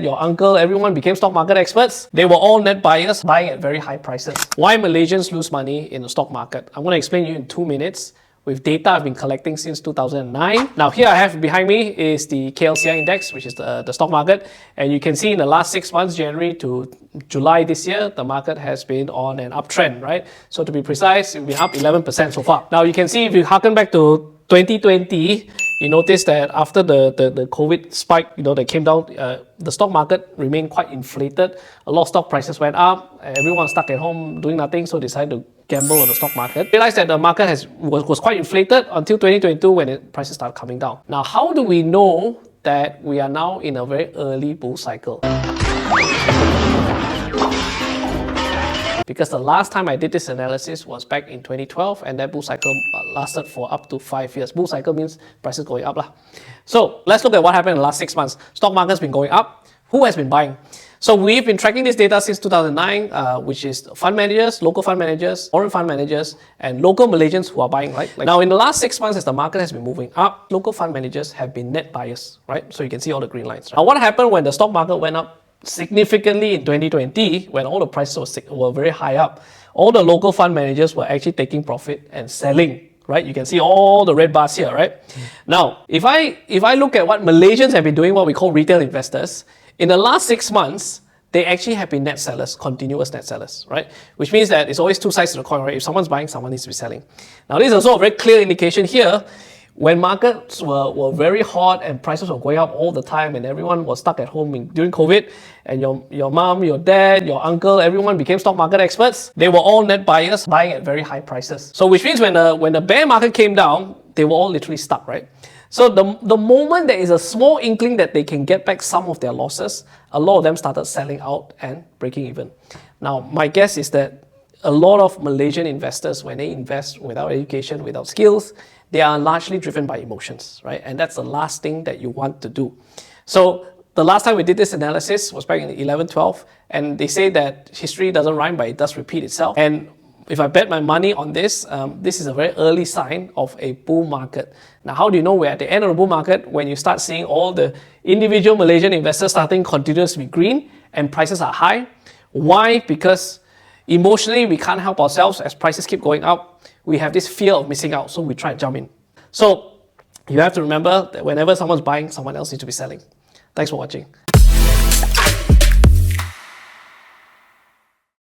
your uncle, everyone became stock market experts. They were all net buyers, buying at very high prices. Why Malaysians lose money in the stock market? I'm going to explain to you in 2 minutes with data I've been collecting since 2009. Now here I have behind me is the KLCI index, which is the stock market. And you can see in the last 6 months, January to July this year, the market has been on an uptrend, right? So to be precise, it's been up 11% so far. Now you can see if you harken back to 2020, you notice that after the COVID spike, that came down, the stock market remained quite inflated. A lot of stock prices went up. Everyone stuck at home doing nothing, so decided to gamble on the stock market. Realized that the market was quite inflated until 2022 when prices started coming down. Now, how do we know that we are now in a very early bull cycle? Because the last time I did this analysis was back in 2012, and that bull cycle lasted for up to 5 years. Bull cycle means prices going up lah. So let's look at what happened in the last 6 months. Stock market's been going up. Who has been buying? So we've been tracking this data since 2009, which is fund managers, local fund managers, foreign fund managers, and local Malaysians who are buying, right? Now in the last 6 months, as the market has been moving up, local fund managers have been net buyers, right? So you can see all the green lines. Now what happened when the stock market went up significantly in 2020, when all the prices were very high up? All the local fund managers were actually taking profit and selling, right? You can see all the red bars here, right? Now, if I look at what Malaysians have been doing, what we call retail investors, in the last 6 months, they actually have been net sellers, continuous net sellers, right? Which means that it's always two sides to the coin, right? If someone's buying, someone needs to be selling. Now, this is also a very clear indication here. When markets were very hot and prices were going up all the time and everyone was stuck at home during COVID, and your mom, your dad, your uncle, everyone became stock market experts, they were all net buyers, buying at very high prices. So which means when the bear market came down, they were all literally stuck, right? So the moment there is a small inkling that they can get back some of their losses, a lot of them started selling out and breaking even. Now, my guess is that a lot of Malaysian investors, when they invest without education, without skills, they are largely driven by emotions, right? And that's the last thing that you want to do. So the last time we did this analysis was back in 11-12, and they say that history doesn't rhyme, but it does repeat itself. And if I bet my money on this, this is a very early sign of a bull market. Now, how do you know we're at the end of the bull market? When you start seeing all the individual Malaysian investors starting continuously green and prices are high. Why? Because emotionally, we can't help ourselves. As prices keep going up, we have this fear of missing out, so we try to jump in. So you have to remember that whenever someone's buying, someone else needs to be selling. Thanks for watching.